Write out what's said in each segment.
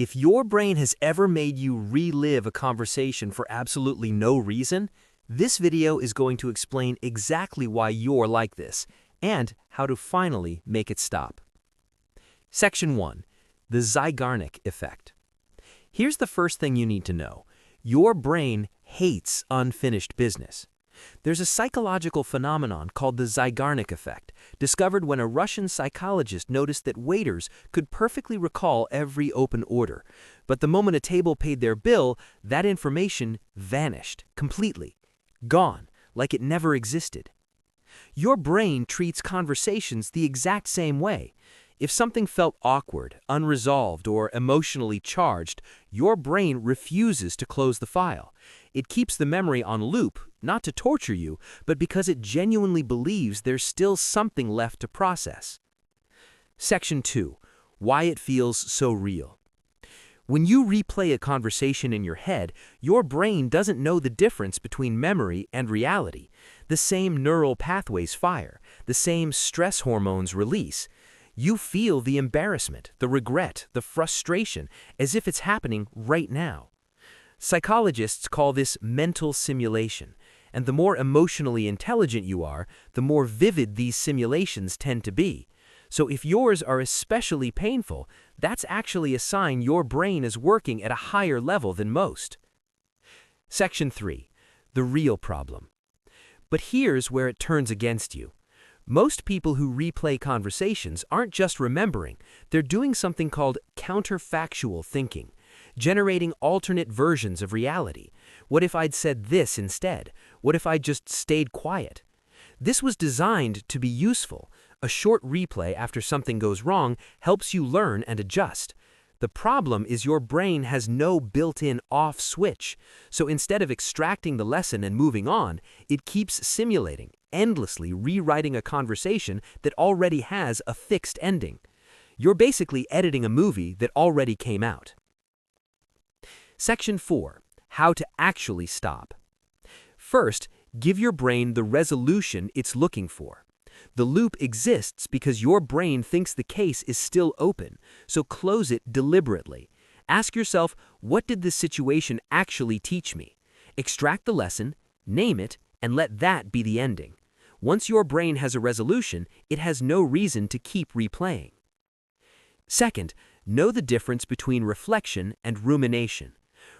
If your brain has ever made you relive a conversation for absolutely no reason, this video is going to explain exactly why you're like this and how to finally make it stop. Section 1. The Zeigarnik Effect. Here's the first thing you need to know. Your brain hates unfinished business. There's a psychological phenomenon called the Zeigarnik effect, discovered when a Russian psychologist noticed that waiters could perfectly recall every open order. But the moment a table paid their bill, that information vanished completely. Gone, like it never existed. Your brain treats conversations the exact same way. If something felt awkward, unresolved, or emotionally charged, your brain refuses to close the file. It keeps the memory on loop, not to torture you, but because it genuinely believes there's still something left to process. Section 2. Why it feels so real. When you replay a conversation in your head, your brain doesn't know the difference between memory and reality. The same neural pathways fire, the same stress hormones release. You feel the embarrassment, the regret, the frustration, as if it's happening right now. Psychologists call this mental simulation, and the more emotionally intelligent you are, the more vivid these simulations tend to be. So if yours are especially painful, that's actually a sign your brain is working at a higher level than most. Section 3. The real problem. But here's where it turns against you. Most people who replay conversations aren't just remembering, they're doing something called counterfactual thinking, generating alternate versions of reality. What if I'd said this instead? What if I'd just stayed quiet? This was designed to be useful. A short replay after something goes wrong helps you learn and adjust. The problem is your brain has no built-in off switch, so instead of extracting the lesson and moving on, it keeps simulating, endlessly rewriting a conversation that already has a fixed ending. You're basically editing a movie that already came out. Section 4. How to actually stop. First, give your brain the resolution it's looking for. The loop exists because your brain thinks the case is still open, so close it deliberately. Ask yourself, what did this situation actually teach me? Extract the lesson, name it, and let that be the ending. Once your brain has a resolution, it has no reason to keep replaying. Second, know the difference between reflection and rumination.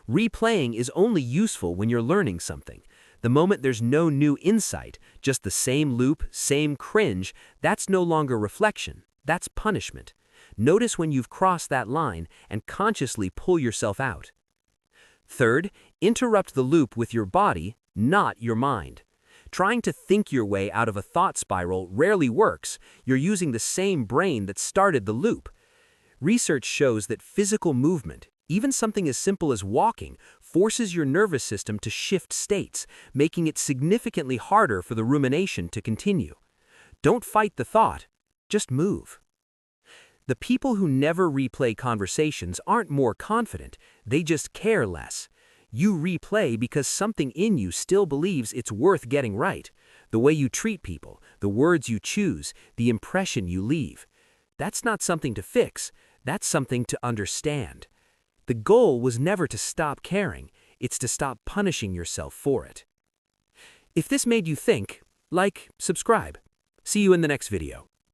Replaying is only useful when you're learning something. The moment there's no new insight, just the same loop, same cringe, that's no longer reflection, that's punishment. Notice when you've crossed that line and consciously pull yourself out. Third, interrupt the loop with your body, not your mind. Trying to think your way out of a thought spiral rarely works. You're using the same brain that started the loop. Research shows that physical movement, even something as simple as walking, forces your nervous system to shift states, making it significantly harder for the rumination to continue. Don't fight the thought, just move. The people who never replay conversations aren't more confident, they just care less. You replay because something in you still believes it's worth getting right. The way you treat people, the words you choose, the impression you leave. That's not something to fix, that's something to understand. The goal was never to stop caring, it's to stop punishing yourself for it. If this made you think, like, subscribe. See you in the next video.